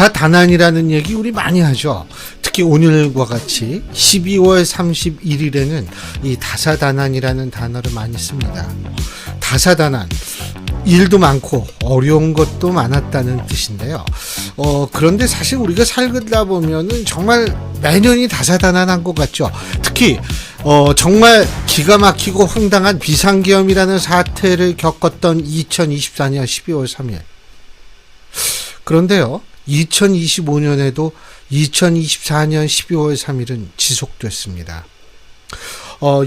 다사다난이라는 얘기 우리 많이 하죠. 특히 오늘과 같이 12월 31일에는 이 다사다난이라는 단어를 많이 씁니다. 다사다난, 일도 많고 어려운 것도 많았다는 뜻인데요. 그런데 사실 우리가 살다 보면은 정말 매년이 다사다난한 것 같죠. 특히 정말 기가 막히고 황당한 비상계엄이라는 사태를 겪었던 2024년 12월 3일. 그런데요, 2025년에도 2024년 12월 3일은 지속됐습니다.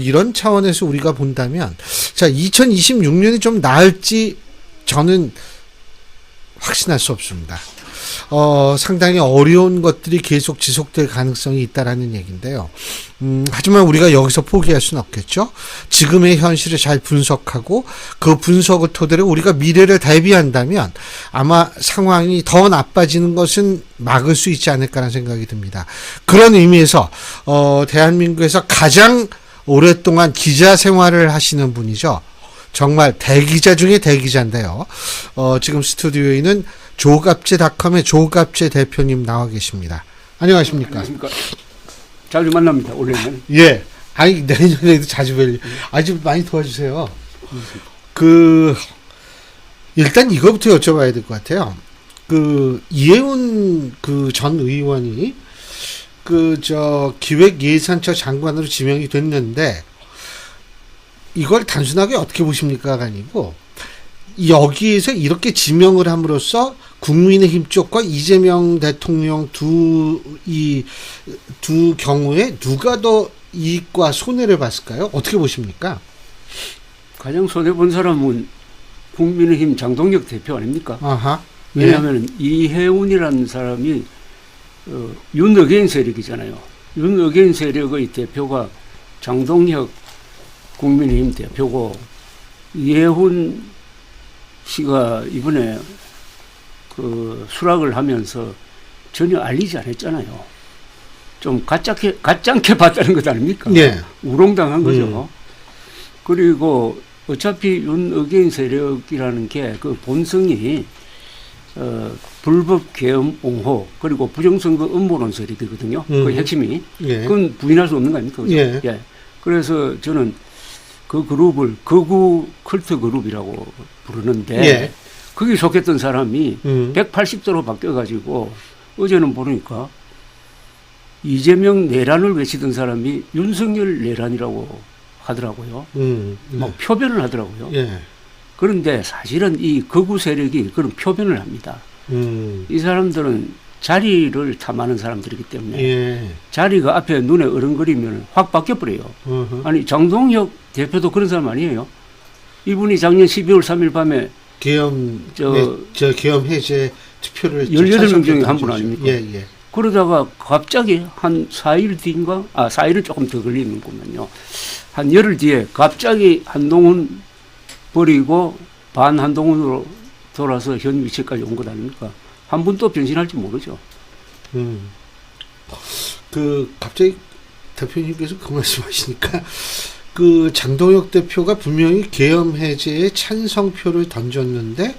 이런 차원에서 우리가 본다면, 자, 2026년이 좀 나을지 저는 확신할 수 없습니다. 상당히 어려운 것들이 계속 지속될 가능성이 있다라는 얘기인데요. 하지만 우리가 여기서 포기할 수는 없겠죠. 지금의 현실을 잘 분석하고 그 분석을 토대로 우리가 미래를 대비한다면 아마 상황이 더 나빠지는 것은 막을 수 있지 않을까라는 생각이 듭니다. 그런 의미에서 대한민국에서 가장 오랫동안 기자 생활을 하시는 분이죠. 정말 대기자 중에 대기자인데요. 지금 스튜디오에는 조갑제닷컴의 조갑제 대표님 나와 계십니다. 안녕하십니까? 안녕하십니까? 자주 만납니다. 원래는. 예. 아니 내년에도 자주 뵐. 아주 많이 도와주세요. 일단 이거부터 여쭤봐야 될 것 같아요. 이해운 전 의원이 기획예산처 장관으로 지명이 됐는데 이걸 단순하게 어떻게 보십니까가 아니고 여기에서 이렇게 지명을 함으로써 국민의힘 쪽과 이재명 대통령 두 경우에 누가 더 이익과 손해를 봤을까요? 어떻게 보십니까? 가장 손해본 사람은 국민의힘 장동혁 대표 아닙니까? 아하. 왜냐하면 이해운이라는 사람이 윤어게인 세력이잖아요. 윤어게인 세력의 대표가 장동혁 국민의힘 대표고, 이해훈 씨가 이번에 수락을 하면서 전혀 알리지 않았잖아요. 좀 가짜게 봤다는 것 아닙니까? 예. 우롱당한 거죠. 그리고 어차피 윤어게인 세력이라는 게 그 본성이 불법 계엄 옹호 그리고 부정선거 음모론 세력이거든요. 그 핵심이. 예. 그건 부인할 수 없는 거 아닙니까? 그렇죠? 예. 예. 그래서 저는 그 그룹을 거구 컬트 그룹이라고 부르는데, 예. 거기 속했던 사람이 180도로 바뀌어가지고 어제는 보니까 이재명 내란을 외치던 사람이 윤석열 내란이라고 하더라고요. 막 표변을 하더라고요. 예. 그런데 사실은 이 거구 세력이 그런 표변을 합니다. 이 사람들은 자리를 탐하는 사람들이기 때문에 예. 자리가 앞에 눈에 어른거리면 확 바뀌어버려요. 아니 장동혁 대표도 그런 사람 아니에요. 이분이 작년 12월 3일 밤에 계엄 해제 투표를 18명 중에 한 분 아닙니까? 예, 예. 그러다가 갑자기 한 4일 뒤인가? 4일은 조금 더 걸리는군요. 한 열흘 뒤에 갑자기 한동훈 버리고 반 한동훈으로 돌아서 현 위치까지 온 것 아닙니까? 한 분 또 변신할지 모르죠. 갑자기 대표님께서 그 말씀하시니까 장동혁 대표가 분명히 계엄 해제에 찬성표를 던졌는데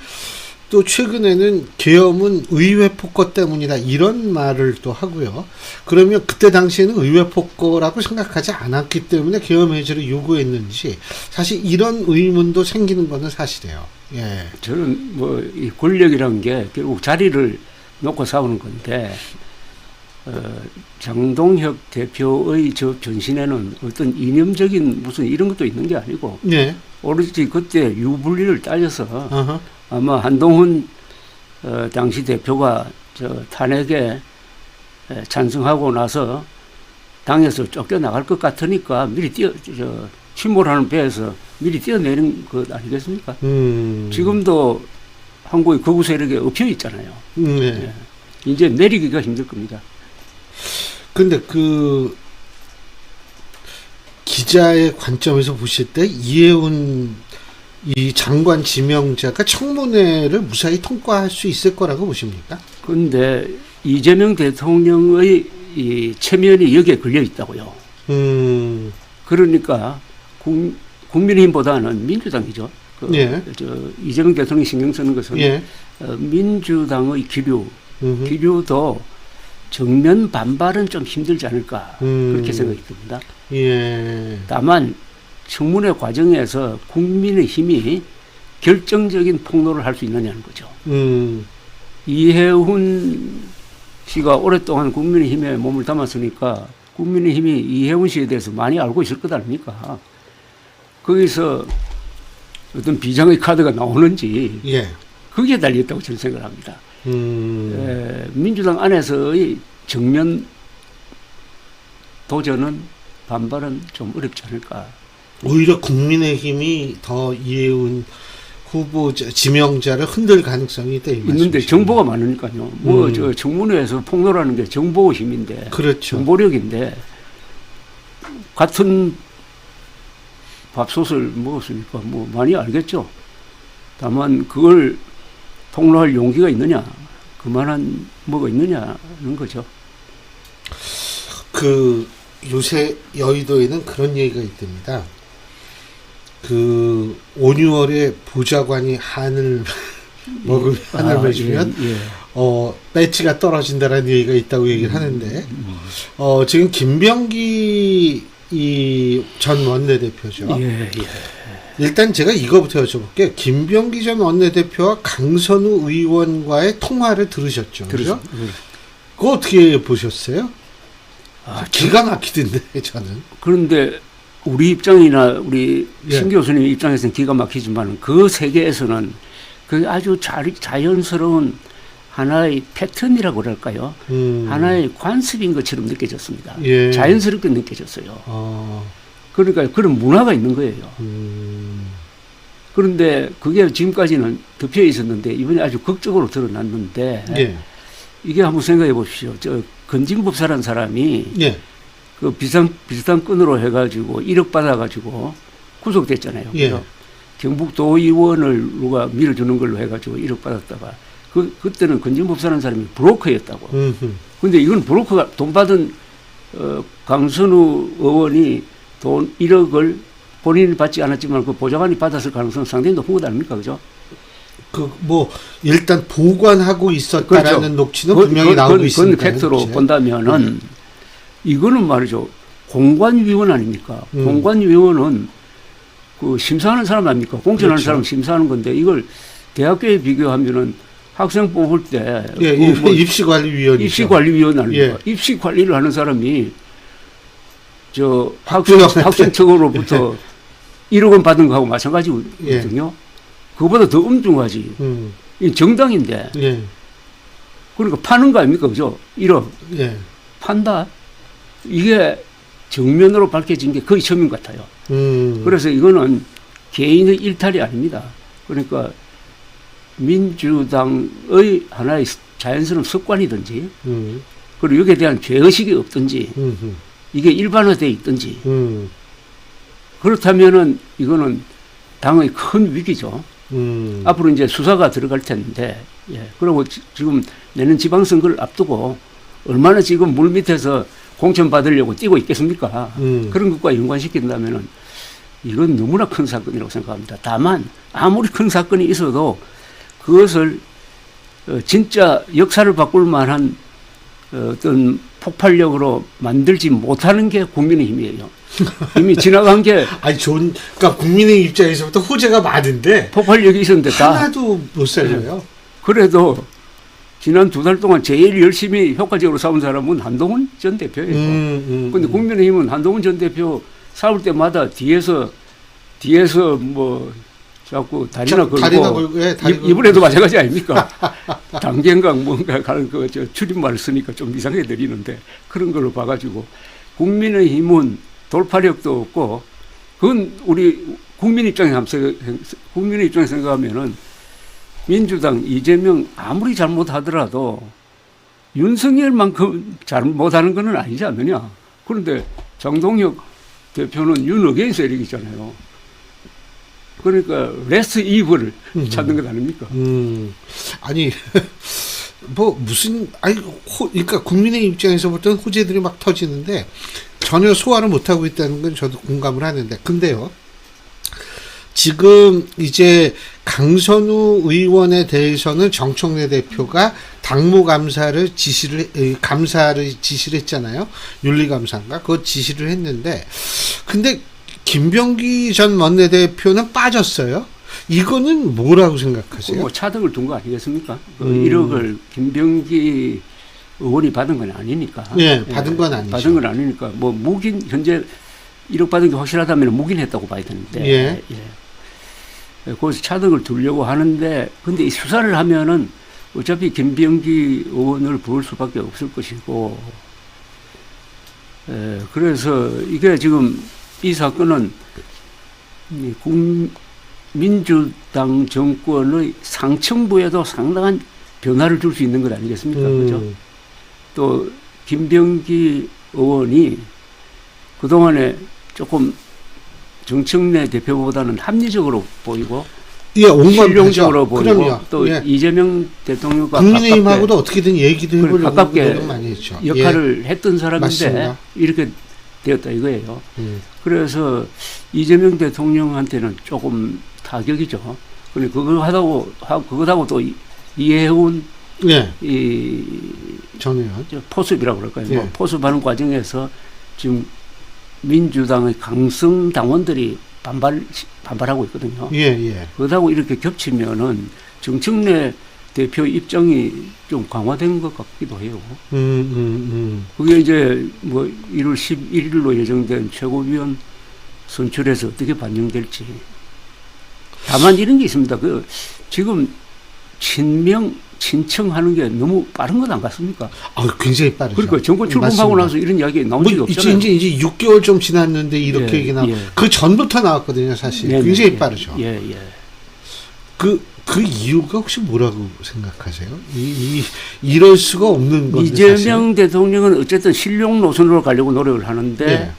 또 최근에는 계엄은 의회 폭거 때문이다 이런 말을 또 하고요. 그러면 그때 당시에는 의회 폭거라고 생각하지 않았기 때문에 계엄 해제를 요구했는지 사실 이런 의문도 생기는 것은 사실이에요. 예. 저는 이 권력이라는 게 결국 자리를 놓고 싸우는 건데, 장동혁 대표의 저 변신에는 어떤 이념적인 무슨 이런 것도 있는 게 아니고, 예. 오로지 그때 유불리를 따져서 어허. 아마 한동훈 당시 대표가 탄핵에 찬성하고 나서 당에서 쫓겨나갈 것 같으니까 미리 침몰하는 배에서 미리 뛰어내는 것 아니겠습니까? 지금도 한국의 거구 세력에 엎여 있잖아요. 예. 이제 내리기가 힘들 겁니다. 근데 기자의 관점에서 보실 때 이해운 이 장관 지명자가 청문회를 무사히 통과할 수 있을 거라고 보십니까? 그런데 이재명 대통령의 이 체면이 여기에 걸려 있다고요. 그러니까 국민의힘보다는 민주당이죠. 예. 이재명 대통령이 신경 쓰는 것은 예. 민주당의 기류, 기류도 정면 반발은 좀 힘들지 않을까 그렇게 생각이 듭니다. 예. 다만 청문회 과정에서 국민의힘이 결정적인 폭로를 할 수 있느냐는 거죠. 이해훈 씨가 오랫동안 국민의힘에 몸을 담았으니까 국민의힘이 이해훈 씨에 대해서 많이 알고 있을 것 아닙니까? 거기서 어떤 비장의 카드가 나오는지 예. 거기에 달려있다고 저는 생각을 합니다. 민주당 안에서의 정면 도전은 반발은 좀 어렵지 않을까. 오히려 국민의힘이 더 이해운 후보자 지명자를 흔들 가능성이 있다 이 있는데 말씀이시죠? 정보가 많으니까요. 뭐 저 청문회에서 폭로라는 게 정보 힘인데, 그렇죠. 정보력인데 같은 밥솥을 먹었으니까 뭐 많이 알겠죠. 다만 그걸 폭로할 용기가 있느냐, 그만한 뭐가 있느냐는 거죠. 그 요새 여의도에는 그런 얘기가 있답니다. 그 5, 6월에 보좌관이 한을 먹으면 한을 마시면 예. 배지가 떨어진다라는 얘기가 있다고 얘기를 하는데 지금 김병기 이 전 원내대표죠. 예. 일단 제가 이거부터 여쭤볼게요. 김병기 전 원내대표와 강선우 의원과의 통화를 들으셨죠? 그죠? 그거 어떻게 보셨어요? 기가 막히던데 저는. 그런데 우리 입장이나 우리 예. 신 교수님 입장에서는 기가 막히지만 그 세계에서는 그 아주 자연스러운 하나의 패턴이라고 그럴까요? 하나의 관습인 것처럼 느껴졌습니다. 예. 자연스럽게 느껴졌어요. 그러니까 그런 문화가 있는 거예요. 그런데 그게 지금까지는 덮여 있었는데 이번에 아주 극적으로 드러났는데 예. 이게 한번 생각해 보십시오. 저 건진법사라는 사람이 예. 그 비슷한 건으로 해가지고 1억 받아가지고 구속됐잖아요. 예. 그래서 경북도의원을 누가 밀어주는 걸로 해가지고 1억 받았다가 그때는 건진법사라는 사람이 브로커였다고. 근데 이건 브로커가 돈 받은 강선우 의원이 돈 1억을 본인이 받지 않았지만 그 보좌관이 받았을 가능성은 상당히 높은 것 아닙니까, 그죠? 그 뭐 일단 보관하고 있었다라는 그렇죠. 녹취는 분명히 나오고 있으니까. 그건 팩트로 본다면은 이거는 말이죠. 공관위원 아닙니까? 공관위원은 그 심사하는 사람 아닙니까? 공천하는 그렇죠. 사람 심사하는 건데 이걸 대학교에 비교하면은 학생 뽑을 때 예, 입시관리위원이죠. 입시관리위원 아닙니까? 예. 입시관리를 하는 사람이 저 학교장한테. 학생 측으로부터 1억 원 받은 거하고 마찬가지거든요. 그거보다 더 엄중하지. 이 정당인데. 예. 그러니까 파는 거 아닙니까? 그죠? 1억. 예. 판다. 이게 정면으로 밝혀진 게 거의 처음인 것 같아요. 그래서 이거는 개인의 일탈이 아닙니다. 그러니까 민주당의 하나의 자연스러운 습관이든지 그리고 여기에 대한 죄의식이 없든지 이게 일반화되어 있든지 그렇다면은 이거는 당의 큰 위기죠. 앞으로 이제 수사가 들어갈 텐데, 예. 그리고 지금 내년 지방선거를 앞두고 얼마나 지금 물 밑에서 공천 받으려고 뛰고 있겠습니까? 그런 것과 연관시킨다면은 이건 너무나 큰 사건이라고 생각합니다. 다만 아무리 큰 사건이 있어도 그것을 진짜 역사를 바꿀 만한 어떤 폭발력으로 만들지 못하는 게 국민의힘이에요. 이미 지나간 게 아니 그러니까 국민의 입장에서부터 호재가 많은데 폭발력이 있었는데 다 하나도 못 살려요. 그래도 지난 2달 동안 제일 열심히 효과적으로 싸운 사람은 한동훈 전 대표예요. 그런데 국민의힘은 한동훈 전 대표 싸울 때마다 뒤에서 뭐 자꾸 다리나 걸고 이번에도 마찬가지 아닙니까? 당갱강 뭔가 가는 저 줄임말을 쓰니까 좀 이상해 들리는데 그런 걸로 봐가지고 국민의힘은 돌파력도 없고 그건 우리 국민 입장에서 생각하면은 민주당 이재명 아무리 잘못하더라도 윤석열만큼 잘못하는 건 아니지 않느냐. 그런데 장동혁 대표는 윤어게인 세력이잖아요. 그러니까 레스 이브를 찾는 것 아닙니까? 아니 뭐 무슨 그러니까 국민의 입장에서부터는 호재들이 막 터지는데 전혀 소화를 못 하고 있다는 건 저도 공감을 하는데 근데요. 지금 이제 강선우 의원에 대해서는 정청래 대표가 당무감사를 감사를 지시를 했잖아요. 윤리감사인가? 그거 지시를 했는데, 근데 김병기 전 원내대표는 빠졌어요. 이거는 뭐라고 생각하세요? 뭐 차등을 둔 거 아니겠습니까? 그 1억을 김병기 의원이 받은 건 아니니까. 예, 받은 건 아니죠. 받은 건 아니니까. 뭐 묵인, 현재 1억 받은 게 확실하다면 묵인했다고 봐야 되는데. 예. 거기서 차등을 두려고 하는데, 근데 이 수사를 하면은 어차피 김병기 의원을 부을 수밖에 없을 것이고, 그래서 이게 지금 이 사건은 민주당 정권의 상층부에도 상당한 변화를 줄 수 있는 것 아니겠습니까? 그죠? 또 김병기 의원이 그동안에 조금 정청래 대표보다는 합리적으로 보이고, 예, 실용적으로 보이고, 그럼요. 또 예. 이재명 대통령과 국민의힘하고도 어떻게든 얘기도 해보려고 가깝게 노력 많이 했죠. 역할을 했던 사람인데 맞습니다. 이렇게 되었다 이거예요. 그래서 이재명 대통령한테는 조금 타격이죠. 그런데 그거하고 또 이해운 예, 이 전 의원. 포섭이라고 그럴까요? 예. 뭐 포섭하는 과정에서 지금 민주당의 강성 당원들이 반발하고 있거든요. 예, 예. 그러다고 이렇게 겹치면은 정청래 대표 입장이 좀 강화된 것 같기도 해요. 그게 이제 뭐 1월 11일로 예정된 최고위원 선출에서 어떻게 반영될지. 다만 이런 게 있습니다. 그 지금 친청하는 게 너무 빠른 것 안 같습니까? 굉장히 빠르죠. 그러니까 정권 출범하고 맞습니다. 나서 이런 이야기 나온 적이 없잖아요. 이제 6개월 좀 지났는데 이렇게 얘기 나오고, 그 전부터 나왔거든요, 사실. 네, 굉장히 네, 빠르죠. 예, 예. 그 이유가 혹시 뭐라고 생각하세요? 이럴 수가 없는 건데. 이재명 대통령은 어쨌든 실용 노선으로 가려고 노력을 하는데,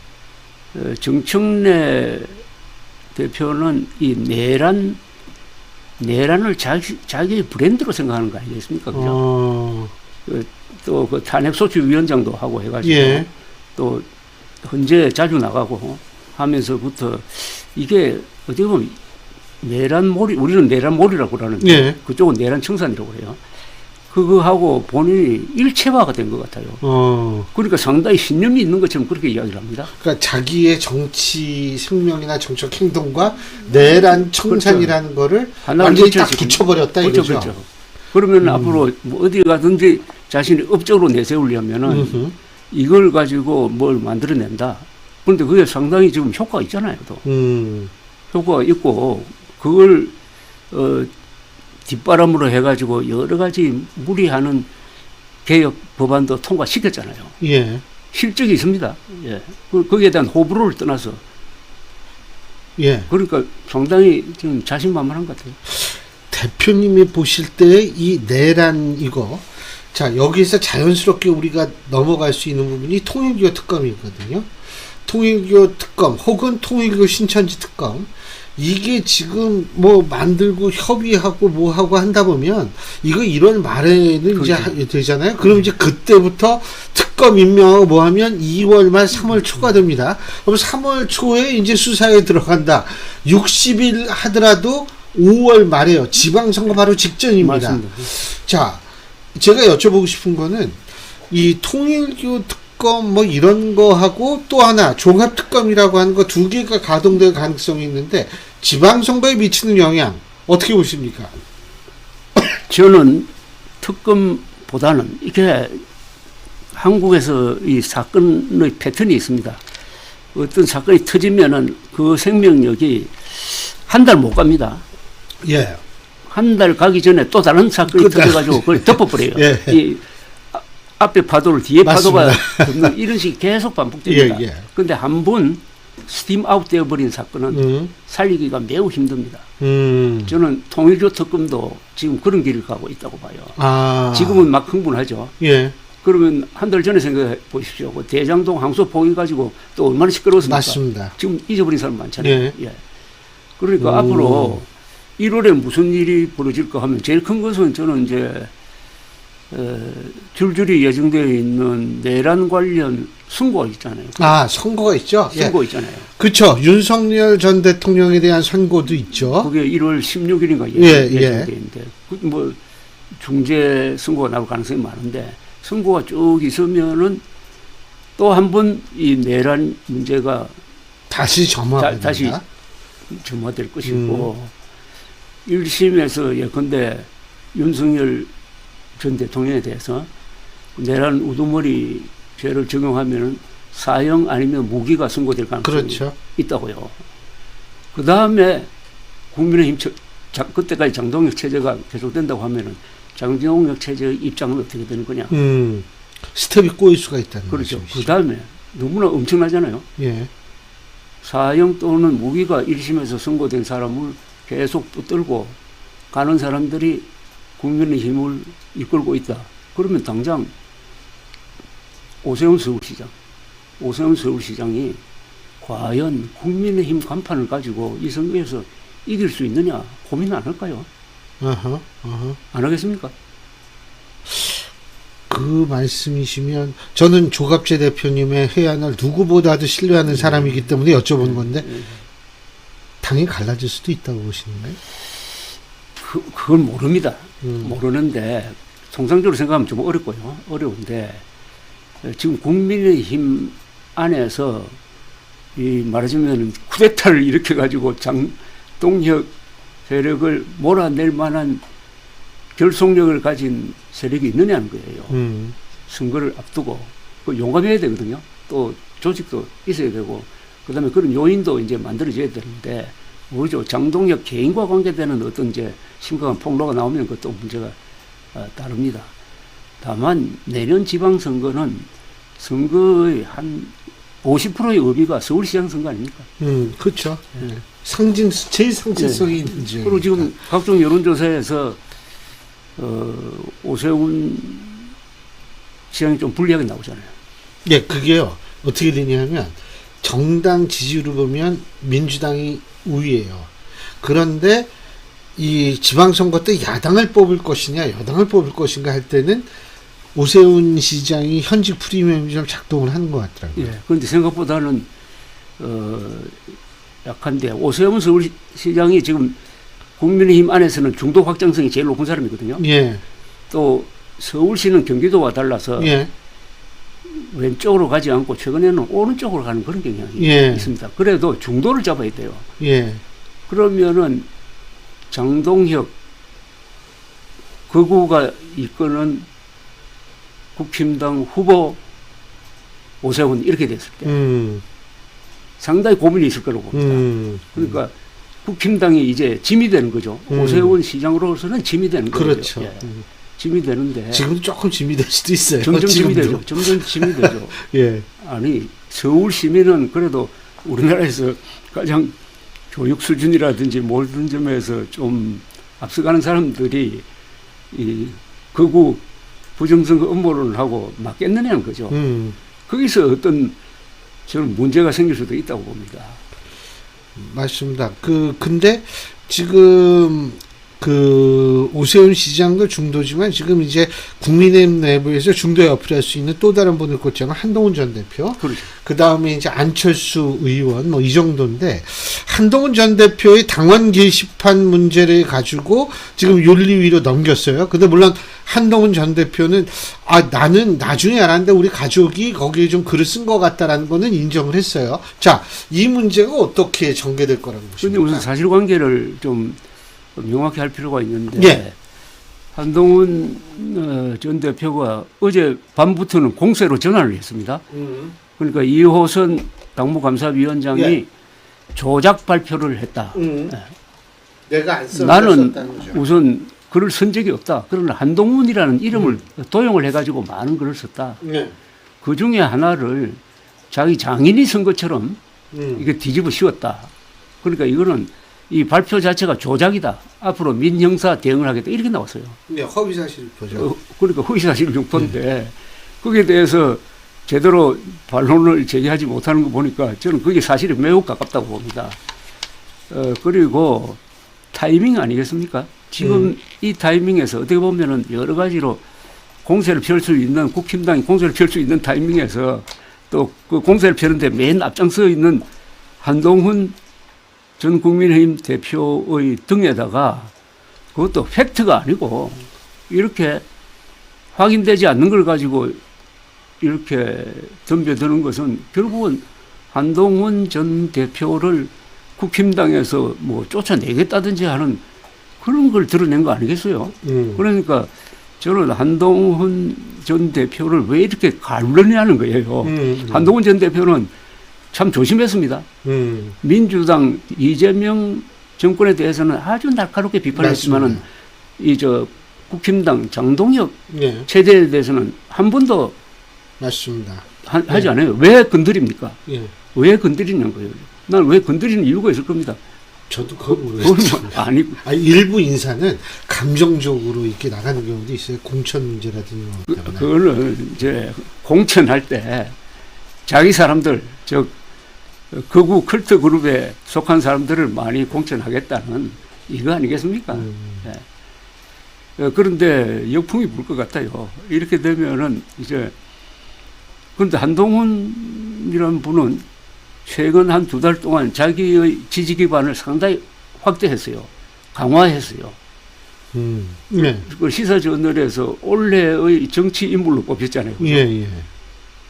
예. 정청래 대표는 이 내란을 자기의 브랜드로 생각하는 거 아니겠습니까? 그죠? 또 그 탄핵소추위원장도 하고 해가지고, 예. 또 헌재 자주 나가고 하면서부터 이게 어떻게 보면 내란몰이, 우리는 내란몰이라고 그러는데, 예. 그쪽은 내란청산이라고 해요. 그거하고 본인이 일체화가 된 것 같아요. 그러니까 상당히 신념이 있는 것처럼 그렇게 이야기를 합니다. 그러니까 자기의 정치 생명이나 정책 행동과 내란 청산이라는 거를 완전히 딱 붙여버렸다 이거죠. 그렇죠. 그러면 앞으로 뭐 어디 가든지 자신이 업적으로 내세우려면은 이걸 가지고 뭘 만들어낸다. 그런데 그게 상당히 지금 효과가 있잖아요. 또. 효과가 있고 그걸 뒷바람으로 해가지고 여러 가지 무리하는 개혁 법안도 통과시켰잖아요. 예. 실적이 있습니다. 예. 거기에 대한 호불호를 떠나서. 예. 그러니까 상당히 지금 자신만만한 것 같아요. 대표님이 보실 때 이 내란 이거, 자, 여기서 자연스럽게 우리가 넘어갈 수 있는 부분이 통일교 특검이거든요. 통일교 특검 혹은 통일교 신천지 특검, 이게 지금 뭐 만들고 협의하고 뭐 하고 한다 보면 이거 1월 말에는 그렇죠. 이제 되잖아요. 그럼 이제 그때부터 특검 임명하고 뭐 하면 2월 말 3월 초가 됩니다. 그럼 3월 초에 이제 수사에 들어간다. 60일 하더라도 5월 말에요. 지방선거 바로 직전입니다. 맞습니다. 자, 제가 여쭤보고 싶은 거는 이 통일교 특검 뭐 이런 거 하고 또 하나 종합특검이라고 하는 거 2개가 가동될 가능성이 있는데 지방선거에 미치는 영향 어떻게 보십니까? 저는 특검보다는 이게 한국에서 이 사건의 패턴이 있습니다. 어떤 사건이 터지면은 그 생명력이 한 달 못 갑니다. 예. 한 달 가기 전에 또 다른 사건이 터져가지고 그걸 덮어버려요. 예. 이 앞에 파도를 뒤에 맞습니다. 파도가 덮는 이런 식이 계속 반복됩니다. 예, 예. 그런데 한 번 스팀 아웃 되어버린 사건은 살리기가 매우 힘듭니다. 저는 통일교 특검도 지금 그런 길을 가고 있다고 봐요. 지금은 막 흥분하죠. 예. 그러면 한 달 전에 생각해 보십시오. 그 대장동 항소 포기 가지고 또 얼마나 시끄러웠습니까? 맞습니다. 지금 잊어버린 사람 많잖아요. 예. 예. 그러니까 앞으로 1월에 무슨 일이 벌어질까 하면 제일 큰 것은 저는 이제 줄줄이 예정되어 있는 내란 관련 선고가 있잖아요. 아, 선고가 있죠? 선고 있잖아요. 그렇죠. 윤석열 전 대통령에 대한 선고도 있죠. 그게 1월 16일인가 예정되는데 뭐 중재 선고가 나올 가능성이 많은데 선고가 쭉 있으면은 또 한 번 이 내란 문제가 다시 점화됩니다. 다시 점화될 것이고 1심에서 예컨대 윤석열 전 대통령에 대해서 내란 우두머리 죄를 적용하면은 사형 아니면 무기가 선고될 가능성이 그렇죠. 있다고요. 그 다음에 국민의힘 그때까지 장동혁 체제가 계속된다고 하면은 장동혁 체제의 입장은 어떻게 되는 거냐? 스텝이 꼬일 수가 있다는 그렇죠. 말씀이시죠. 그 다음에 너무나 엄청나잖아요. 예. 사형 또는 무기가 1심에서 선고된 사람을 계속 붙들고 가는 사람들이 국민의힘을 이끌고 있다. 그러면 당장 오세훈 서울시장이 과연 국민의힘 간판을 가지고 이 선거에서 이길 수 있느냐 고민 안 할까요? 안 하겠습니까? 그 말씀이시면 저는 조갑재 대표님의 해안을 누구보다도 신뢰하는 사람이기 때문에 여쭤보는 건데 당이 갈라질 수도 있다고 보시는가요? 그건 모릅니다. 모르는데 통상적으로 생각하면 좀 어렵고요. 어려운데 지금 국민의힘 안에서 이 말하자면 쿠데타를 일으켜 가지고 장동혁 세력을 몰아낼 만한 결속력을 가진 세력이 있느냐는 거예요. 선거를 앞두고 그 용감해야 되거든요. 또 조직도 있어야 되고 그다음에 그런 요인도 이제 만들어져야 되는데 모르죠. 장동혁 개인과 관계되는 어떤 이제 심각한 폭로가 나오면 그것도 문제가 따릅니다. 다만 내년 지방선거는 선거의 한 50%의 의미가 서울시장 선거 아닙니까? 그렇죠. 네. 제일 상징성이 있는 지. 그리고 지금 각종 여론조사에서 오세훈 시장이 좀 불리하게 나오잖아요. 예, 그게요. 어떻게 되냐면 정당 지지율을 보면 민주당이 우위예요. 그런데 이 지방선거 때 야당을 뽑을 것이냐 여당을 뽑을 것인가 할 때는 오세훈 시장이 현직 프리미엄이 좀 작동을 하는 것 같더라고요. 예, 그런데 생각보다는 약한데 오세훈 서울시장이 지금 국민의힘 안에서는 중도 확장성이 제일 높은 사람이거든요. 예. 또 서울시는 경기도와 달라서 예. 왼쪽으로 가지 않고 최근에는 오른쪽으로 가는 그런 경향이 예. 있습니다. 그래도 중도를 잡아야 돼요. 예. 그러면은 장동혁 거구가 이끄는 국힘당 후보 오세훈 이렇게 됐을 때 상당히 고민이 있을 거라고 봅니다. 그러니까 국힘당이 이제 짐이 되는 거죠. 오세훈 시장으로서는 짐이 되는 거죠. 그렇죠. 예. 짐이 되는데 지금도 조금 짐이 될 수도 있어요. 점점 짐이 지금도. 되죠. 점점 짐이 되죠. 예. 아니 서울 시민은 그래도 우리나라에서 가장 교육 수준이라든지 모든 점에서 좀 앞서가는 사람들이 이 극우 부정선거 음모론을 하고 맞겠느냐는 거죠. 거기서 어떤 저는 문제가 생길 수도 있다고 봅니다. 맞습니다. 근데 지금 오세훈 시장도 중도지만 지금 이제 국민의힘 내부에서 중도에 어필할 수 있는 또 다른 분을 꽂자면 한동훈 전 대표. 그렇죠. 그 다음에 이제 안철수 의원 뭐 이 정도인데 한동훈 전 대표의 당원 게시판 문제를 가지고 지금 윤리위로 넘겼어요. 근데 물론 한동훈 전 대표는 나는 나중에 알았는데 우리 가족이 거기에 좀 글을 쓴 것 같다라는 거는 인정을 했어요. 자, 이 문제가 어떻게 전개될 거라고 보십니까? 그런데 우선 사실관계를 좀 명확히 할 필요가 있는데 예. 한동훈 전 대표가 어제 밤부터는 공세로 전화를 했습니다. 그러니까 이호선 당무감사위원장이 예. 조작 발표를 했다. 내가 안 나는 우선 글을 쓴 적이 없다. 그러나 한동훈이라는 이름을 도용을 해가지고 많은 글을 썼다. 네. 그 중에 하나를 자기 장인이 쓴 것처럼 이게 뒤집어 씌웠다. 그러니까 이거는 이 발표 자체가 조작이다. 앞으로 민형사 대응을 하겠다. 이렇게 나왔어요. 네, 허위사실 표죠. 그러니까 허위사실 유포인데 거기에 대해서 제대로 반론을 제기하지 못하는 거 보니까 저는 그게 사실에 매우 가깝다고 봅니다. 그리고 타이밍 아니겠습니까? 지금 이 타이밍에서 어떻게 보면은 여러 가지로 공세를 펼 수 있는 국힘당이 공세를 펼 수 있는 타이밍에서 또 그 공세를 펴는데 맨 앞장서 있는 한동훈 전 국민의힘 대표의 등에다가 그것도 팩트가 아니고 이렇게 확인되지 않는 걸 가지고 이렇게 덤벼드는 것은 결국은 한동훈 전 대표를 국힘당에서 뭐 쫓아내겠다든지 하는 그런 걸 드러낸 거 아니겠어요? 그러니까 저는 한동훈 전 대표를 왜 이렇게 가르느냐는 거예요. 한동훈 전 대표는 참 조심했습니다. 민주당 이재명 정권에 대해서는 아주 날카롭게 비판했지만은 이 저 국힘당 장동혁 예. 체제에 대해서는 한 번도 맞습니다. 하지 않아요. 왜 건드립니까? 예. 왜 건드리는 거예요? 난 왜 건드리는 이유가 있을 겁니다. 저도 그걸 모르겠어요. 아니, 일부 인사는 감정적으로 이렇게 나가는 경우도 있어요. 공천 문제라든지 뭐 때문에. 그거는 이제 공천할 때 자기 사람들, 즉 극우 컬트 그룹에 속한 사람들을 많이 공천하겠다는 이거 아니겠습니까? 예. 그런데 역풍이 불 것 같아요. 이렇게 되면은 이제 그런데 한동훈이라는 분은 최근 한 2달 동안 자기의 지지 기반을 상당히 확대했어요. 강화했어요. 네. 그 시사저널에서 올해의 정치 인물로 뽑혔잖아요. 그죠? 예.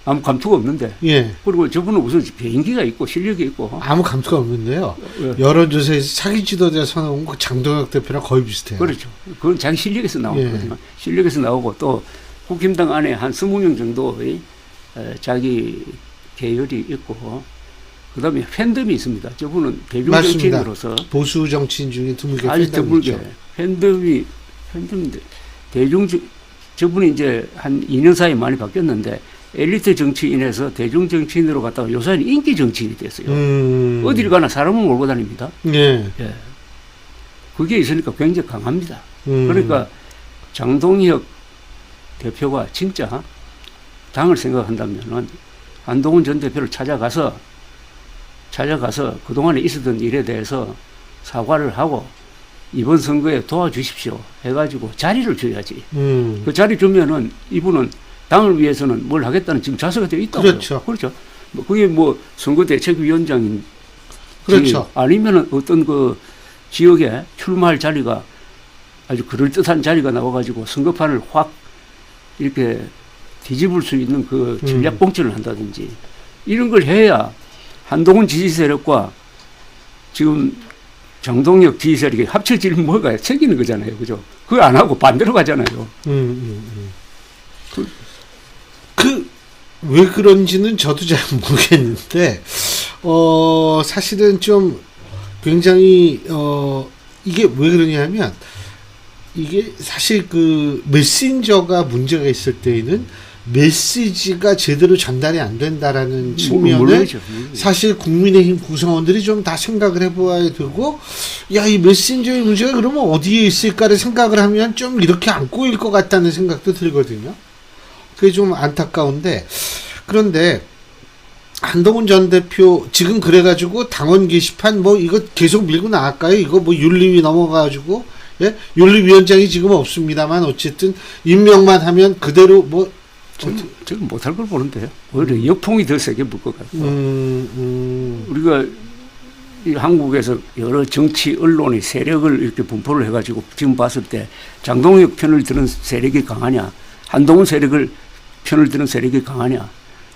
아무 감투가 없는데. 예. 그리고 저분은 우선 개인기가 있고 실력이 있고. 아무 감투가 없는데요. 예. 여론조사에서 차기 지도자 선언 그 장동혁 대표랑 거의 비슷해요. 그렇죠. 그건 자기 실력에서 나온 예. 거지만 실력에서 나오고 또 국힘당 안에 한 20명 정도의 자기 계열이 있고 그다음에 팬덤이 있습니다. 저분은 대중 정치인으로서 보수 정치인 중에 드물게 아주 팬덤이 드물게 있죠. 팬덤인데 저분이 이제 한 2년 사이에 많이 바뀌었는데 엘리트 정치인에서 대중 정치인으로 갔다가 요새는 인기 정치인이 됐어요. 어디를 가나 사람을 몰고 다닙니다. 예. 예. 그게 있으니까 굉장히 강합니다. 그러니까 장동혁 대표가 진짜 당을 생각한다면은 한동훈 전 대표를 찾아가서 그동안에 있었던 일에 대해서 사과를 하고 이번 선거에 도와주십시오 해가지고 자리를 줘야지. 그 자리 주면은 이분은 당을 위해서는 뭘 하겠다는 지금 자세가 되어 있다고요. 그렇죠. 뭐 그게 뭐 선거대책위원장인 그렇죠. 아니면은 어떤 그 지역에 출마할 자리가 아주 그럴듯한 자리가 나와가지고 선거판을 확 이렇게 뒤집을 수 있는 그 전략 공천을 한다든지 이런 걸 해야 한동훈 지지 세력과 지금 장동혁 지지 세력이 합쳐지는 뭐가 생기는 거잖아요. 그죠? 그거 안 하고 반대로 가잖아요. 왜 그런지는 저도 잘 모르겠는데, 사실은 좀 굉장히, 이게 왜 그러냐면, 이게 사실 그 메신저가 문제가 있을 때에는 메시지가 제대로 전달이 안 된다라는 측면에 사실 국민의힘 구성원들이 좀 다 생각을 해보아야 되고, 야, 이 메신저의 문제가 그러면 어디에 있을까를 생각을 하면 좀 이렇게 안 꼬일 것 같다는 생각도 들거든요. 그게 좀 안타까운데, 그런데 한동훈 전 대표 지금 그래가지고 당원 게시판 뭐 이거 계속 밀고 나갈까요? 이거 뭐 윤리위 넘어가가지고, 예? 윤리위원장이 지금 없습니다만 어쨌든 임명만 하면 그대로 뭐 저는 못할 걸 보는데요. 오히려 역풍이 더 세게 불 것 같고. 우리가 이 한국에서 여러 정치 언론의 세력을 이렇게 분포를 해가지고 지금 봤을 때 장동혁 편을 드는 세력이 강하냐, 한동훈 편을 드는 세력이 강하냐,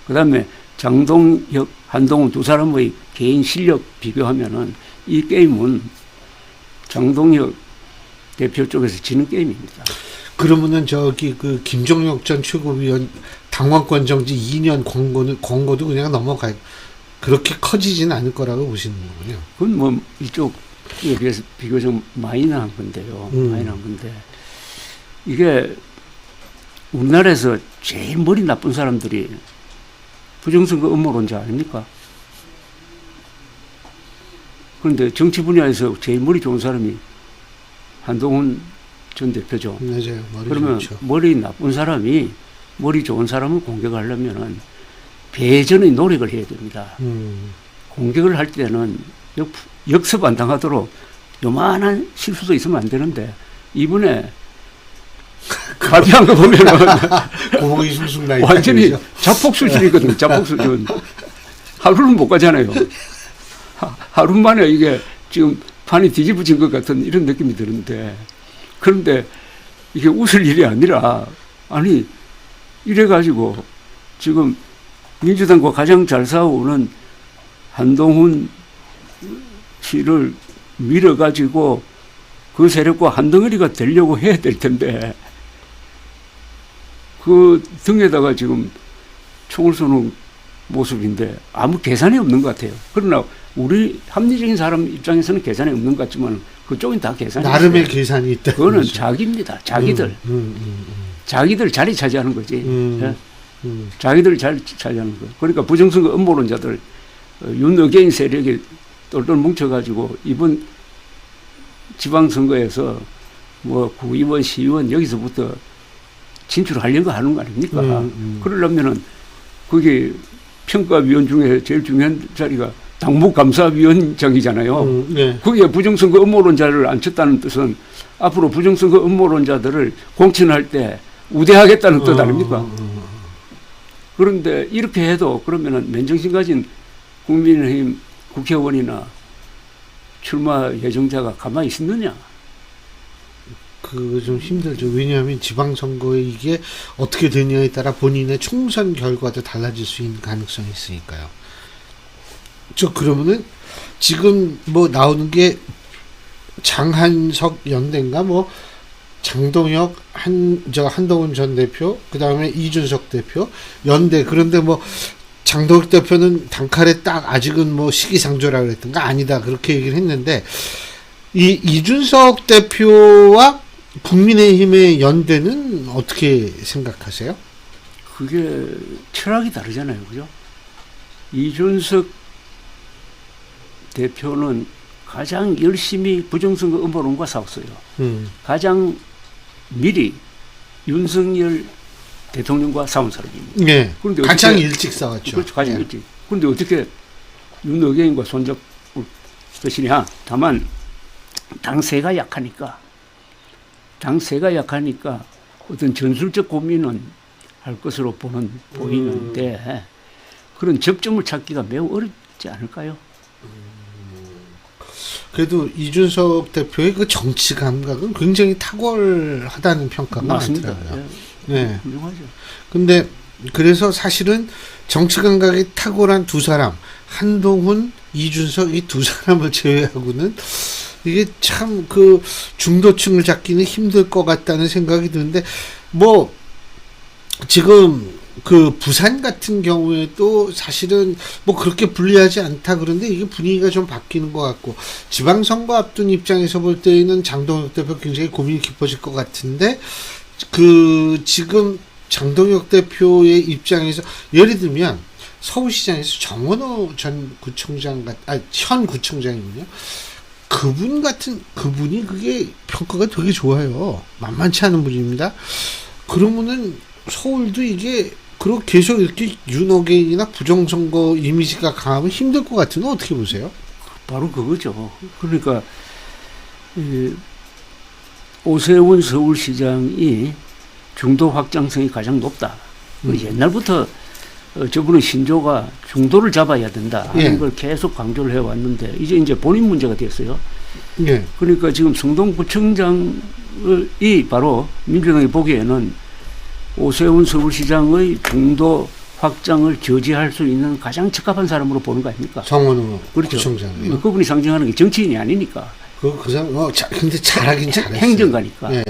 그 다음에 장동혁, 한동훈 두 사람의 개인 실력 비교하면은 이 게임은 장동혁 대표 쪽에서 지는 게임입니다. 그러면은 저기 그 김종혁 전 최고위원 당원권 정지 2년 권고도 그냥 넘어가요. 그렇게 커지지는 않을 거라고 보시는 거군요. 그건 뭐 이쪽에 비해서 비교적 마이너한 건데요. 마이너한 건데 이게 우리나라에서 제일 머리 나쁜 사람들이 부정선거 음모론자 아닙니까? 그런데 정치 분야에서 제일 머리 좋은 사람이 한동훈 전 대표죠. 맞아요. 그러면 좋죠. 머리 나쁜 사람이 머리 좋은 사람을 공격하려면은 배전의 노력을 해야 됩니다. 공격을 할 때는 역습 안 당하도록 요만한 실수도 있으면 안 되는데 이번에 발표한 거 보면은 고목이 숭숭 나 있다. 완전히 자폭 수준이거든요. 자폭 수준. 하루는 못 가잖아요. 하루 만에 이게 지금 판이 뒤집어진 것 같은 이런 느낌이 드는데, 그런데 이게 웃을 일이 아니라, 아니 이래가지고 지금 민주당과 가장 잘 싸우는 한동훈 씨를 밀어가지고 그 세력과 한덩어리가 되려고 해야 될 텐데, 그 등에다가 지금 총을 쏘는 모습인데 아무 계산이 없는 것 같아요. 그러나 우리 합리적인 사람 입장에서는 계산이 없는 것 같지만 그쪽은 다 계산이 나름의 있어요. 계산이 있다. 그거는 자기입니다. 자기들. 음. 자기들 자리 차지하는 거지. 음. 예? 자기들 자리 차지하는 거. 그러니까 부정선거 음모론자들, 윤어게인 세력이 똘똘 뭉쳐가지고 이번 지방선거에서 뭐 구의원, 시의원 여기서부터 진출하려고 하는 거 아닙니까? 그러려면은 그게 평가위원 중에 제일 중요한 자리가 당무감사위원장이잖아요. 네. 그게 부정선거 음모론자를 앉혔다는 뜻은 앞으로 부정선거 음모론자들을 공천할 때 우대하겠다는 뜻 아닙니까? 그런데 이렇게 해도 그러면은 맨정신 가진 국민의힘 국회의원이나 출마 예정자가 가만히 있느냐? 그거 좀 힘들죠. 왜냐하면 지방선거에 이게 어떻게 되냐에 따라 본인의 총선 결과도 달라질 수 있는 가능성이 있으니까요. 그러면은 지금 뭐 나오는 게 장한석 연대인가 뭐 장동혁 한동훈 전 대표 그 다음에 이준석 대표 연대. 그런데 뭐 장동혁 대표는 단칼에 딱 아직은 뭐 시기상조라 그랬던가 아니다 그렇게 얘기를 했는데, 이 이준석 대표와 국민의힘의 연대는 어떻게 생각하세요? 그게 철학이 다르잖아요. 그죠? 이준석 대표는 가장 열심히 부정선거 음모론과 싸웠어요. 가장 미리 윤석열 대통령과 싸운 사람입니다. 네. 그런데 가장 어떻게, 일찍 싸웠죠. 그렇죠. 가장 네. 일찍. 그런데 어떻게 윤어게인과 손잡을 것이냐. 다만 당세가 약하니까 어떤 전술적 고민은 할 것으로 보이는데 그런 접점을 찾기가 매우 어렵지 않을까요? 그래도 이준석 대표의 그 정치 감각은 굉장히 탁월하다는 평가가 맞습니다. 많더라고요. 예. 네. 훌륭하죠. 근데 그래서 사실은 정치 감각이 탁월한 두 사람, 한동훈, 이준석 이 두 사람을 제외하고는 이게 참 그 중도층을 잡기는 힘들 것 같다는 생각이 드는데, 뭐 지금 그 부산 같은 경우에도 사실은 뭐 그렇게 불리하지 않다 그런데 이게 분위기가 좀 바뀌는 것 같고, 지방선거 앞둔 입장에서 볼 때에는 장동혁 대표 굉장히 고민이 깊어질 것 같은데, 그 지금 장동혁 대표의 입장에서 예를 들면 서울시장에서 정원호 전 구청장 현 구청장이군요. 그분이 그게 평가가 되게 좋아요. 만만치 않은 분입니다. 그러면은 서울도 이게 그리고 계속 이렇게 윤어게인이나 부정선거 이미지가 강하면 힘들 것 같은데 어떻게 보세요? 바로 그거죠. 그러니까 오세훈 서울시장이 중도 확장성이 가장 높다. 옛날부터 저분은 신조가 중도를 잡아야 된다 하는 걸 계속 강조를 해왔는데 이제 본인 문제가 됐어요. 예. 그러니까 지금 성동구청장이 바로 민주당이 보기에는 오세훈 서울시장의 중도 확장을 저지할 수 있는 가장 적합한 사람으로 보는 거 아닙니까? 정원호 그렇죠. 구청장이요. 그분이 상징하는 게 정치인이 아니니까. 그 사람 근데 잘하긴 잘했어요. 행정가니까. 예.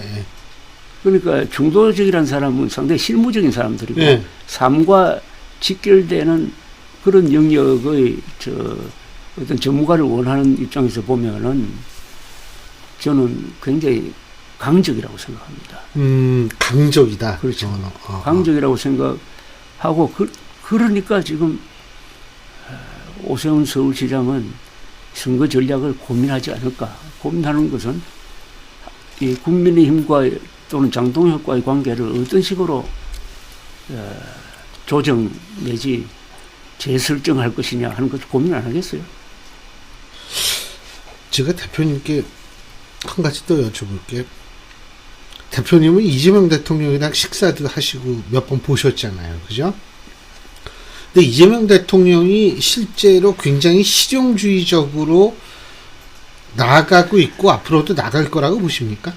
그러니까 중도적이라는 사람은 상당히 실무적인 사람들이고 예. 삶과 직결되는 그런 영역의 어떤 전문가를 원하는 입장에서 보면은 저는 굉장히 강적이라고 생각합니다. 강적이다. 그렇죠. 강적이라고 생각하고 그러니까 지금 오세훈 서울시장은 선거 전략을 고민하지 않을까. 고민하는 것은 이 국민의힘과 또는 장동혁과의 관계를 어떤 식으로 조정 내지 재설정할 것이냐 하는 것을 고민 안 하겠어요? 제가 대표님께 한 가지 또 여쭤볼게요. 대표님은 이재명 대통령이랑 식사도 하시고 몇 번 보셨잖아요. 그죠? 근데 이재명 대통령이 실제로 굉장히 실용주의적으로 나아가고 있고 앞으로도 나갈 거라고 보십니까?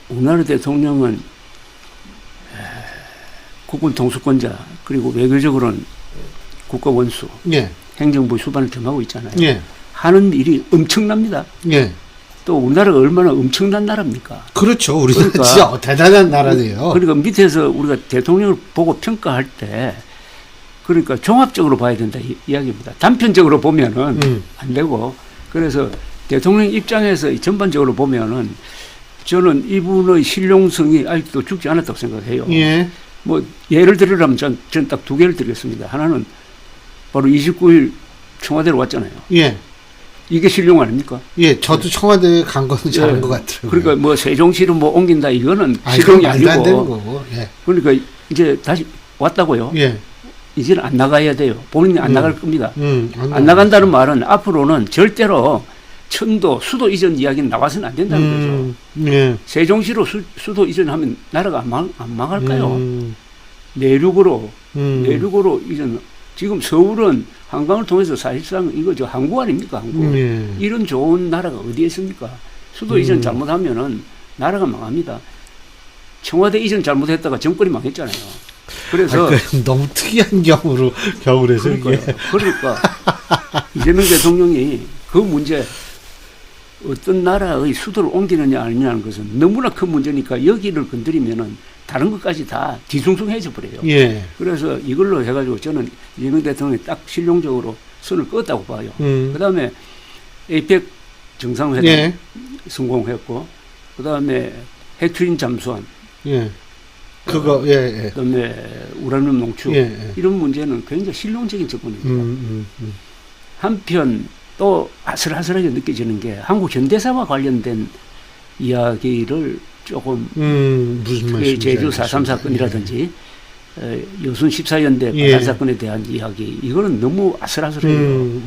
우리나라 대통령은 국군 통수권자 그리고 외교적으로는 국가 원수, 예. 행정부 수반을 겸하고 있잖아요. 예. 하는 일이 엄청납니다. 예. 또 우리나라가 얼마나 엄청난 나라입니까? 그렇죠. 우리가 그러니까, 진짜 대단한 나라네요. 그러니까 밑에서 우리가 대통령을 보고 평가할 때 그러니까 종합적으로 봐야 된다 이야기입니다. 단편적으로 보면은 안 되고 그래서 대통령 입장에서 전반적으로 보면은 저는 이분의 신용성이 아직도 죽지 않았다고 생각해요. 예. 뭐 예를 들으라면 전 딱 두 개를 드리겠습니다. 하나는 바로 29일 청와대로 왔잖아요. 예. 이게 신용 아닙니까? 예, 저도 청와대에 간 거는 잘한 예. 것 같더라고요. 그러니까 뭐 세종시로 뭐 옮긴다 이거는 그건 실용이 말도 안 되는 아니고. 거고. 예. 그러니까 이제 다시 왔다고요. 예. 이제는 안 나가야 돼요. 본인이 안 나갈 겁니다. 안 나간다는 나간다는 말은 앞으로는 절대로 천도, 수도 이전 이야기는 나와서는 안 된다는 거죠. 예. 세종시로 수도 이전하면 나라가 안 망할까요? 내륙으로 이전. 지금 서울은 한강을 통해서 사실상 이거 저 항구 아닙니까? 항구. 이런 좋은 나라가 어디에 있습니까? 수도 이전 잘못하면은 나라가 망합니다. 청와대 이전 잘못했다가 정권이 망했잖아요. 그래서 너무 특이한 경우라서 그러니까 이재명 대통령이 그 문제 어떤 나라의 수도를 옮기느냐 아니냐는 것은 너무나 큰 문제니까 여기를 건드리면은 다른 것까지 다 뒤숭숭해져 버려요. 예. 그래서 이걸로 해가지고 저는 이재명 대통령이 딱 실용적으로 선을 그었다고 봐요. 그 다음에 에이펙 정상회담 예. 성공했고, 그 다음에 핵추진 잠수함, 예. 그거 예. 예. 그다음에 우라늄 농축 예. 이런 문제는 굉장히 실용적인 접근입니다. 한편 또 아슬아슬하게 느껴지는 게 한국 현대사와 관련된 이야기를 조금 무슨 말씀인지 제주 알겠습니다. 4.3 사건이라든지 여순 14연대 예. 파산 사건에 대한 이야기 이거는 너무 아슬아슬해요.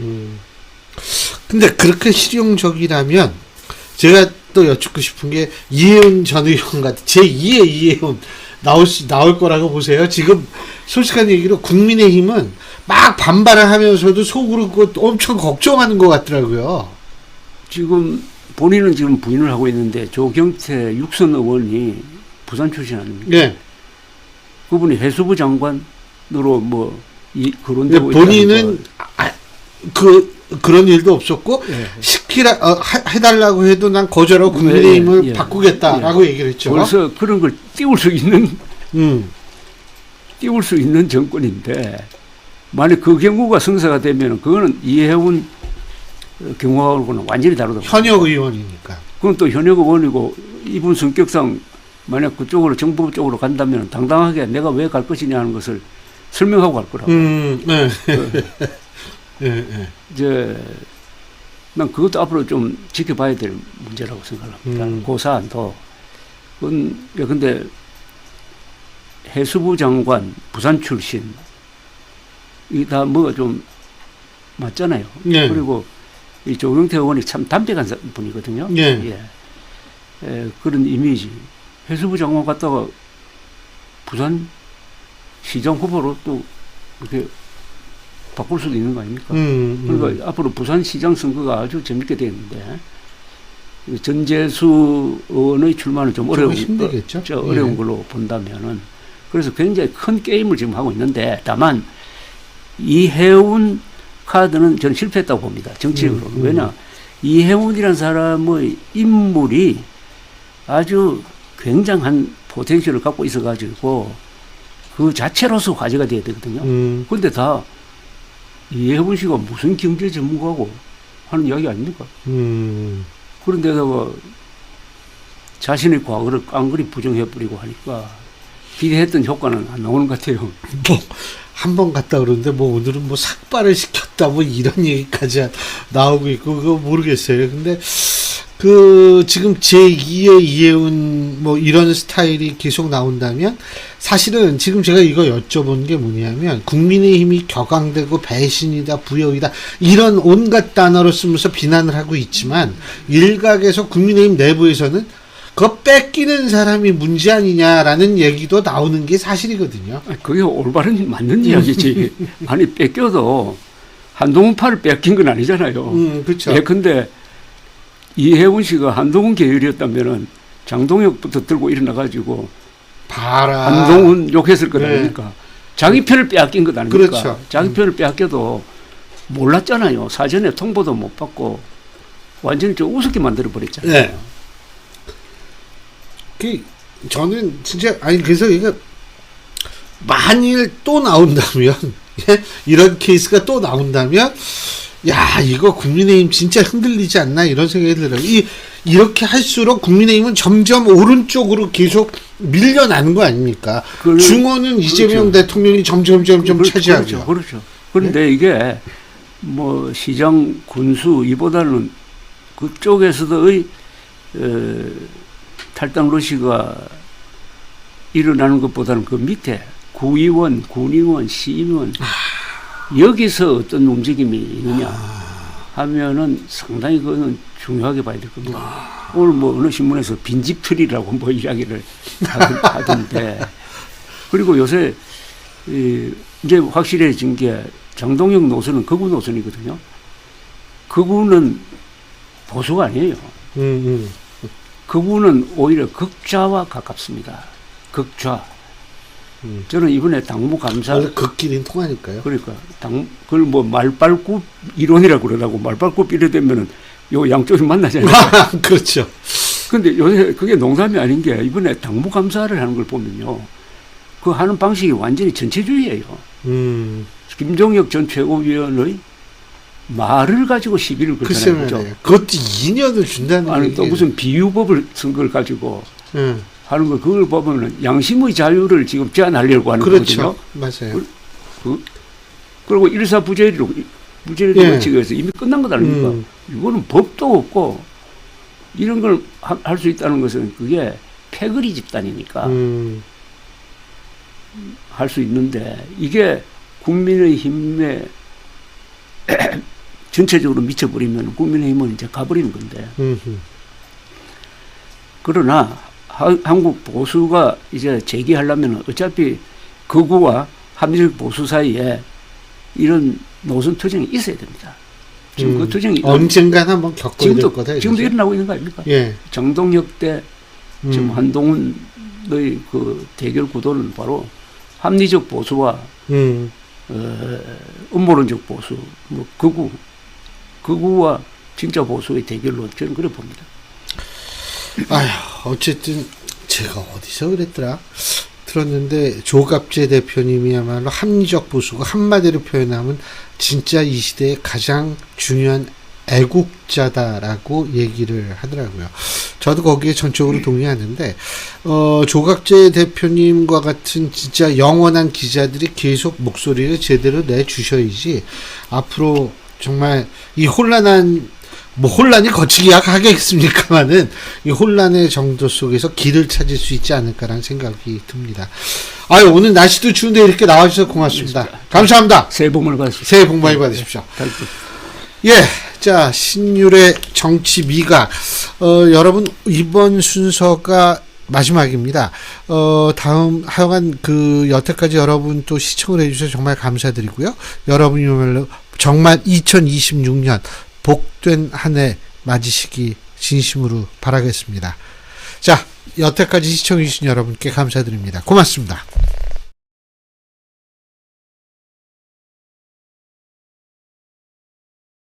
근데 그렇게 실용적이라면 제가 또 여쭙고 싶은 게 이혜훈 전 의원 같은 제2의 이혜훈 나올 거라고 보세요. 지금 솔직한 얘기로 국민의힘은 막 반발을 하면서도 속으로 그거 엄청 걱정하는 것 같더라고요. 지금 본인은 지금 부인을 하고 있는데 조경태 육선 의원이 부산 출신 아닙니까? 네. 그분이 해수부 장관으로 뭐 거론되고 본인은 그런 일도 없었고 예. 해달라고 해도 난 거절하고 국민의힘을 바꾸겠다라고 얘기를 했죠. 벌써 그런 걸 띄울 수 있는 정권인데 만약 그 경우가 성사가 되면 그거는 이해훈 경우하고는 완전히 다르다. 현역 의원이니까. 그건 또 현역 의원이고 이분 성격상 만약 그쪽으로 정부 쪽으로 간다면 당당하게 내가 왜 갈 것이냐 하는 것을 설명하고 갈 거라고. 네. 네. 이제 난 그것도 앞으로 좀 지켜봐야 될 문제라고 생각합니다. 그 사안도. 근데 해수부 장관, 부산 출신, 이 다 뭐가 좀 맞잖아요. 네. 그리고 이 조경태 의원이 참 담백한 분이거든요. 네. 예. 그런 이미지. 해수부 장관 갔다가 부산 시장 후보로 또 이렇게 바꿀 수도 있는 거 아닙니까? 그러니까 앞으로 부산시장 선거가 아주 재밌게 되겠는데 전재수 의원의 출마는 좀 힘들겠죠? 어려운 걸로 본다면은 그래서 굉장히 큰 게임을 지금 하고 있는데 다만 이해운 카드는 저는 실패했다고 봅니다. 정치적으로. 왜냐 이해운이라는 사람의 인물이 아주 굉장한 포텐셜을 갖고 있어가지고 그 자체로서 화제가 돼야 되거든요. 그런데 다 이해훈 씨가 무슨 경제 전문가고 하는 이야기 아닙니까? 그런데다가 자신의 과거를 깡그리 부정해버리고 하니까 기대했던 효과는 안 나오는 것 같아요. 한 번 갔다 그러는데 오늘은 삭발을 시켰다 이런 얘기까지 나오고 있고 그거 모르겠어요. 근데 지금 제2의 이해운 뭐 이런 스타일이 계속 나온다면 사실은 지금 제가 이거 여쭤본 게 뭐냐면 국민의힘이 격앙되고 배신이다, 부역이다 이런 온갖 단어를 쓰면서 비난을 하고 있지만 일각에서 국민의힘 내부에서는 그거 뺏기는 사람이 문제 아니냐라는 얘기도 나오는 게 사실이거든요. 그게 올바른 맞는 이야기지. 아니 뺏겨도 한동훈파를 뺏긴 건 아니잖아요. 그렇죠. 예컨대 이해운 씨가 한동훈 계열이었다면은 장동혁부터 들고 일어나가지고 봐라. 한동훈 욕했을 것 네. 아닙니까? 자기 편을 빼앗긴 것 아닙니까? 그렇죠. 자기 편을 빼앗겨도 몰랐잖아요. 사전에 통보도 못 받고 완전히 좀 우습게 만들어 버렸잖아요. 네. 저는 진짜 그래서 이거 만일 또 나온다면 예? 이런 케이스가 또 나온다면 야 이거 국민의힘 진짜 흔들리지 않나 이런 생각이 들어요. 이렇게 할수록 국민의힘은 점점 오른쪽으로 계속 밀려나는 거 아닙니까? 중원은 이재명 그렇죠. 대통령이 점점 차지하고요. 그렇죠. 그런데 이게 뭐 시장 군수 이보다는 그쪽에서도의 탈당 러시가 일어나는 것보다는 그 밑에 구의원, 군의원, 시의원 여기서 어떤 움직임이 있느냐 하면은 상당히 그거는 중요하게 봐야 될 겁니다. 오늘 뭐 어느 신문에서 빈집털이라고 뭐 이야기를 하던데 그리고 요새 이제 확실해진 게 장동혁 노선은 극우 노선이거든요. 극우는 보수가 아니에요. 극우는 오히려 극좌와 가깝습니다. 극좌. 저는 이번에 당무감사. 극끼리는 통하니까요. 그러니까 그걸 뭐 말발굽 이론이라고 그러다고 말발굽 이래 되면은 요 양쪽이 만나잖아요. 그렇죠. 근데 요새 그게 농담이 아닌 게 이번에 당무감사를 하는 걸 보면요. 그 하는 방식이 완전히 전체주의예요. 김종혁 전 최고위원의 말을 가지고 시비를 걸잖아요. 그렇죠? 그것도 2년을 준다는 게. 아니 또 무슨 비유법을 쓴 걸 가지고 하는 거 그걸 보면은 양심의 자유를 지금 제한하려고 하는 그렇죠. 거거든요. 맞아요. 그리고 일사부재리로 원칙에서 이미 끝난 것 아닙니까? 이거는 법도 없고 이런 걸 할 수 있다는 것은 그게 패거리 집단이니까 할 수 있는데 이게 국민의힘에 전체적으로 미쳐버리면 국민의힘은 이제 가버리는 건데. 그러나 한국 보수가 이제 재기하려면 어차피 극우와 합리적 보수 사이에 이런 노선 투쟁이 있어야 됩니다. 지금 그 투쟁이 언젠간 한번 겪어야 될 거다. 지금도 일어나고 있는 거 아닙니까? 예. 장동혁 때 지금 한동훈의 그 대결 구도는 바로 합리적 보수와 음모론적 보수, 뭐 극우와 진짜 보수의 대결로 저는 그래 봅니다. 어쨌든 제가 어디서 그랬더라 들었는데 조갑재 대표님이야말로 합리적 보수가 한마디로 표현하면 진짜 이 시대의 가장 중요한 애국자다라고 얘기를 하더라고요. 저도 거기에 전적으로 동의하는데 조갑재 대표님과 같은 진짜 영원한 기자들이 계속 목소리를 제대로 내주셔야지 앞으로 정말 이 혼란이 거치기 하겠습니까만은 이 혼란의 정도 속에서 길을 찾을 수 있지 않을까라는 생각이 듭니다. 오늘 날씨도 추운데 이렇게 나와주셔서 고맙습니다. 감사합니다. 새해 복 많이 받으십시오. 새해 복 많이 받으십시오. 예. 자, 신율의 정치 미각. 여러분, 이번 순서가 마지막입니다. 하여간 여태까지 여러분 또 시청을 해주셔서 정말 감사드리고요. 여러분이야말로 정말 2026년 복된 한 해 맞으시기 진심으로 바라겠습니다. 자, 여태까지 시청해주신 여러분께 감사드립니다. 고맙습니다.